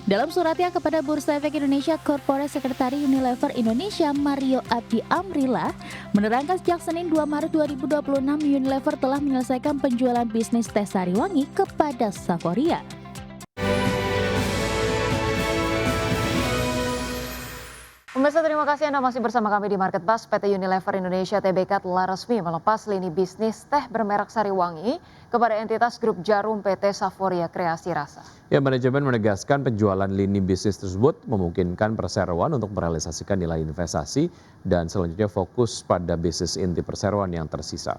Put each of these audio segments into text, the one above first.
Dalam suratnya kepada Bursa Efek Indonesia, Corporate Secretary Unilever Indonesia Mario Abdi Amrila menerangkan sejak Senin 2 Maret 2026 Unilever telah menyelesaikan penjualan bisnis teh Sariwangi kepada Savoria. Pemirsa, terima kasih Anda masih bersama kami di Market Buzz. PT Unilever Indonesia Tbk telah resmi melepas lini bisnis teh bermerek Sariwangi kepada entitas grup Jarum PT Savoria Kreasi Rasa. Ya, manajemen menegaskan penjualan lini bisnis tersebut memungkinkan perseroan untuk merealisasikan nilai investasi dan selanjutnya fokus pada bisnis inti perseroan yang tersisa.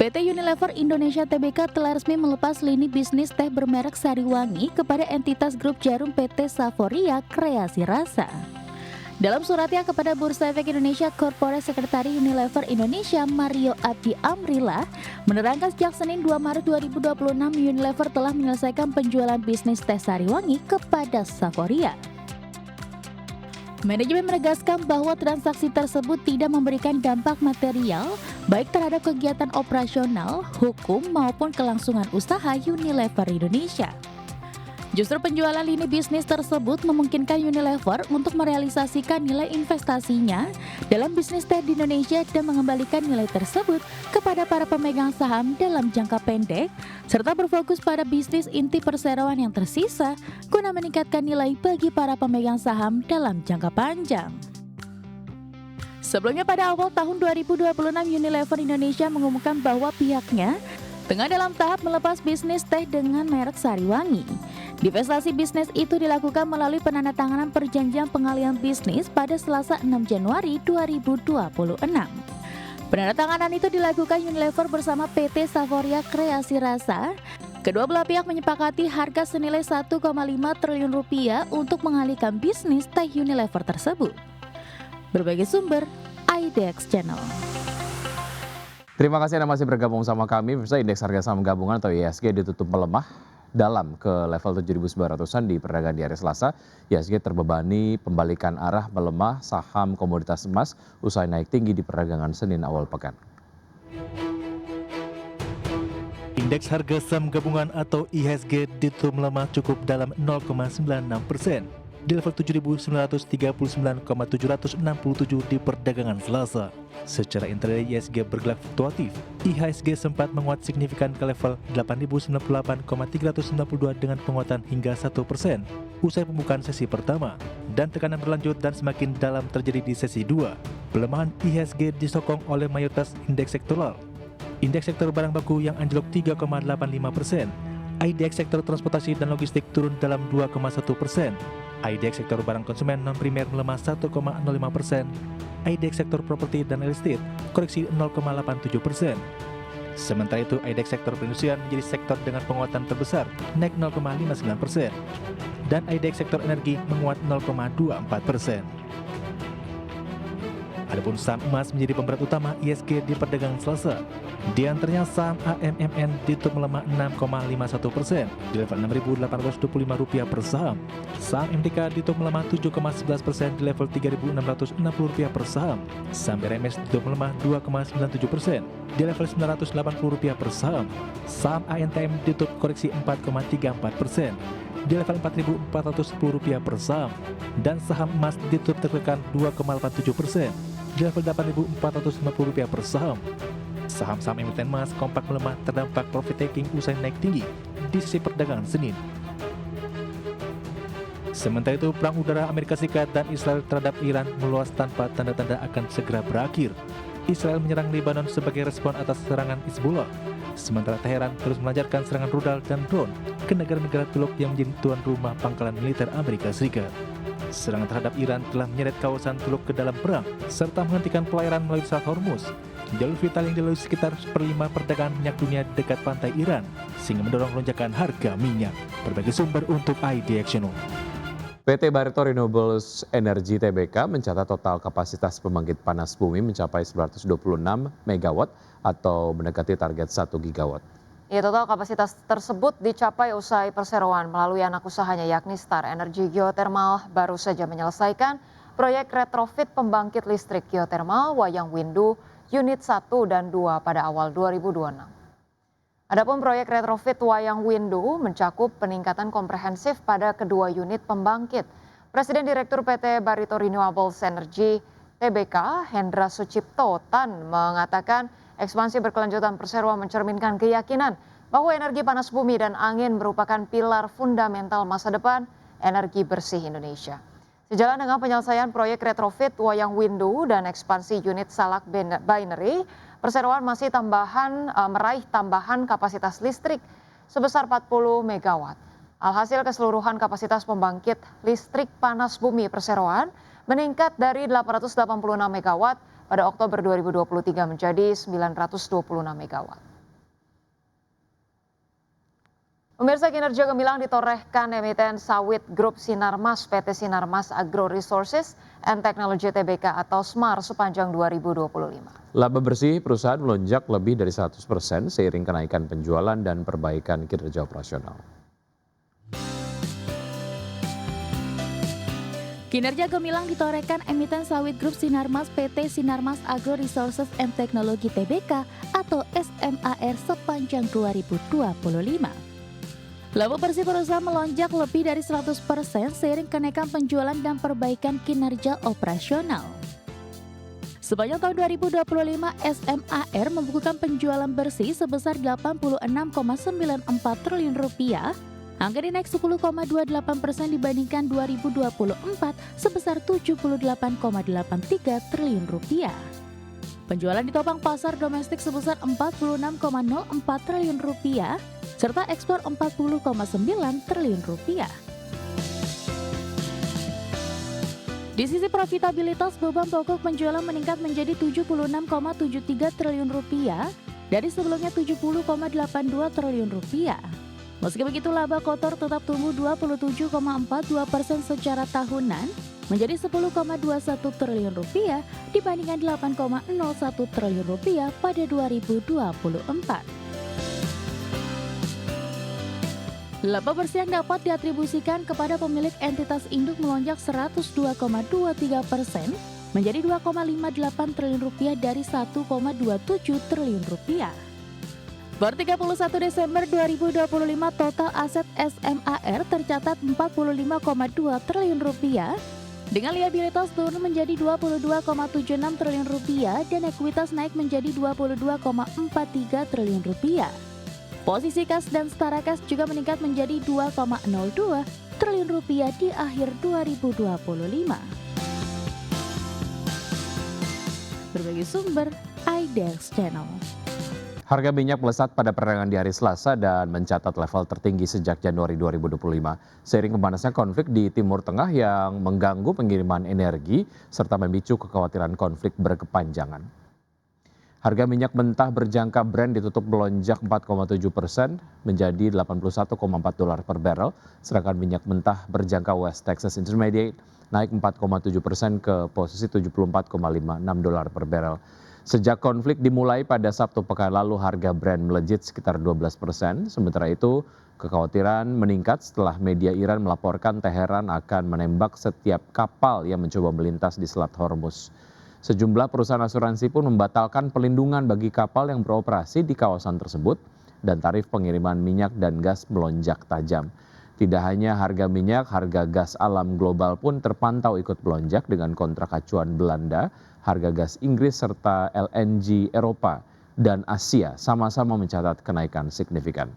PT Unilever Indonesia Tbk telah resmi melepas lini bisnis teh bermerek Sariwangi kepada entitas grup Jarum PT Savoria Kreasi Rasa. Dalam suratnya kepada Bursa Efek Indonesia, Corporate Secretary Unilever Indonesia Mario Abdi Amrila menerangkan sejak Senin 2 Maret 2026 Unilever telah menyelesaikan penjualan bisnis teh Sariwangi kepada Savoria. Manajemen menegaskan bahwa transaksi tersebut tidak memberikan dampak material baik terhadap kegiatan operasional, hukum maupun kelangsungan usaha Unilever Indonesia. Justru penjualan lini bisnis tersebut memungkinkan Unilever untuk merealisasikan nilai investasinya dalam bisnis teh di Indonesia dan mengembalikan nilai tersebut kepada para pemegang saham dalam jangka pendek serta berfokus pada bisnis inti perseroan yang tersisa guna meningkatkan nilai bagi para pemegang saham dalam jangka panjang. Sebelumnya pada awal tahun 2026 Unilever Indonesia mengumumkan bahwa pihaknya tengah dalam tahap melepas bisnis teh dengan merek Sariwangi. Divestasi bisnis itu dilakukan melalui penandatanganan perjanjian pengalihan bisnis pada Selasa 6 Januari 2026. Penandatanganan itu dilakukan Unilever bersama PT Savoria Kreasi Rasa. Kedua belah pihak menyepakati harga senilai 1,5 triliun rupiah untuk mengalihkan bisnis teh Unilever tersebut. Berbagai sumber, IDX Channel. Terima kasih Anda masih bergabung sama kami. Pemirsa, indeks harga saham gabungan atau IHSG ditutup melemah dalam ke level 7.900-an di perdagangan di hari Selasa. IHSG terbebani pembalikan arah melemah saham komoditas emas usai naik tinggi di perdagangan Senin awal pekan. Indeks harga saham gabungan atau IHSG ditutup melemah cukup dalam 0,96% di level 7.939,767 di perdagangan Selasa. Secara intraday IHSG bergerak fluktuatif. IHSG sempat menguat signifikan ke level 8.098,392 dengan penguatan hingga 1% usai pembukaan sesi pertama, dan tekanan berlanjut dan semakin dalam terjadi di sesi 2. Pelemahan IHSG disokong oleh mayoritas indeks sektoral. Indeks sektor barang baku yang anjlok 3,85%, IDX sektor transportasi dan logistik turun dalam 2,1%, IDX sektor barang konsumen non-primer melemah 1,05%, IDX sektor properti dan real estate koreksi 0,87%. Sementara itu, IDX sektor perindustrian menjadi sektor dengan penguatan terbesar, naik 0,59%, dan IDX sektor energi menguat 0,24%. Adapun saham emas menjadi pemberat utama IHSG di perdagangan Selasa. Di antaranya saham AMMN ditutup melemah 6,51% di level Rp6.825 per saham. Saham MTK ditutup melemah 7,11% di level Rp3.660 per saham. Saham RMS ditutup melemah 2,97% di level Rp980 per saham. Saham ANTM ditutup koreksi 4,34% di level Rp4.410 per saham, dan saham emas ditutup tertekan 2,87% di level Rp8.450 per saham. Saham-saham emiten emas kompak melemah terdampak profit taking usai naik tinggi di sesi perdagangan Senin. Sementara itu, perang udara Amerika Serikat dan Israel terhadap Iran meluas tanpa tanda-tanda akan segera berakhir. Israel menyerang Lebanon sebagai respon atas serangan Hizbullah. Sementara Teheran terus melancarkan serangan rudal dan drone ke negara-negara Teluk yang menjadi tuan rumah pangkalan militer Amerika Serikat. Serangan terhadap Iran telah menyeret kawasan Teluk ke dalam perang, serta menghentikan pelayaran melalui Selat Hormuz, jalur vital yang dilalui sekitar 1/5 perdagangan minyak dunia dekat pantai Iran, sehingga mendorong lonjakan harga minyak. Berbagai sumber untuk IDX Channel. PT Barito Renewables Energy Tbk mencatat total kapasitas pembangkit panas bumi mencapai 926 MW atau mendekati target 1 GW. Ya, total kapasitas tersebut dicapai usai perseroan melalui anak usahanya yakni Star Energy Geothermal baru saja menyelesaikan proyek retrofit pembangkit listrik geothermal Wayang Windu Unit 1 dan 2 pada awal 2026. Adapun proyek retrofit Wayang Windu mencakup peningkatan komprehensif pada kedua unit pembangkit. Presiden Direktur PT Barito Renewables Energy TBK Hendra Sucipto Tan mengatakan ekspansi berkelanjutan perseroan mencerminkan keyakinan bahwa energi panas bumi dan angin merupakan pilar fundamental masa depan energi bersih Indonesia. Sejalan dengan penyelesaian proyek retrofit Wayang Windu dan ekspansi unit Salak Binary, perseroan masih meraih tambahan kapasitas listrik sebesar 40 MW. Alhasil keseluruhan kapasitas pembangkit listrik panas bumi perseroan meningkat dari 886 MW pada Oktober 2023 menjadi 926 MW. Pemirsa, kinerja gemilang ditorehkan emiten sawit grup Sinarmas PT Sinarmas Agro Resources and Technology Tbk atau SMAR sepanjang 2025. Laba bersih perusahaan melonjak lebih dari 100% seiring kenaikan penjualan dan perbaikan kinerja operasional. Kinerja gemilang ditorehkan emiten sawit grup Sinarmas PT Sinarmas Agro Resources and Technology Tbk atau SMAR sepanjang 2025. Laba bersih perusahaan melonjak lebih dari 100% seiring kenaikan penjualan dan perbaikan kinerja operasional. Sepanjang tahun 2025, SMAR membukukan penjualan bersih sebesar Rp86,94 triliun. Angka ini naik 10,28% dibandingkan 2024 sebesar Rp78,83 triliun. Penjualan ditopang pasar domestik sebesar Rp46,04 triliun serta ekspor Rp40,9 triliun. Di sisi profitabilitas, beban pokok penjualan meningkat menjadi Rp76,73 triliun dari sebelumnya Rp70,82 triliun. Meski begitu, laba kotor tetap tumbuh 27,42% secara tahunan menjadi Rp10,21 triliun dibandingkan Rp8,01 triliun pada 2024. Laba bersih yang dapat diatribusikan kepada pemilik entitas induk melonjak 102,23% menjadi Rp2,58 triliun dari Rp1,27 triliun. Per 31 Desember 2025 total aset SMAR tercatat Rp45,2 triliun dengan liabilitas turun menjadi Rp22,76 triliun dan ekuitas naik menjadi Rp22,43 triliun. Posisi kas dan setara kas juga meningkat menjadi Rp2,02 triliun di akhir 2025. Berbagai sumber, IDEX Channel. Harga minyak melesat pada perdagangan di hari Selasa dan mencatat level tertinggi sejak Januari 2025. Seiring memanasnya konflik di Timur Tengah yang mengganggu pengiriman energi serta memicu kekhawatiran konflik berkepanjangan. Harga minyak mentah berjangka Brent ditutup melonjak 4,7% menjadi $81,4 per barrel, sedangkan minyak mentah berjangka West Texas Intermediate naik 4,7% ke posisi $74,56 per barrel. Sejak konflik dimulai pada Sabtu pekan lalu, harga Brent melejit sekitar 12%. Sementara itu, kekhawatiran meningkat setelah media Iran melaporkan Teheran akan menembak setiap kapal yang mencoba melintas di Selat Hormuz. Sejumlah perusahaan asuransi pun membatalkan pelindungan bagi kapal yang beroperasi di kawasan tersebut dan tarif pengiriman minyak dan gas melonjak tajam. Tidak hanya harga minyak, harga gas alam global pun terpantau ikut melonjak dengan kontrak acuan Belanda, harga gas Inggris serta LNG Eropa dan Asia sama-sama mencatat kenaikan signifikan.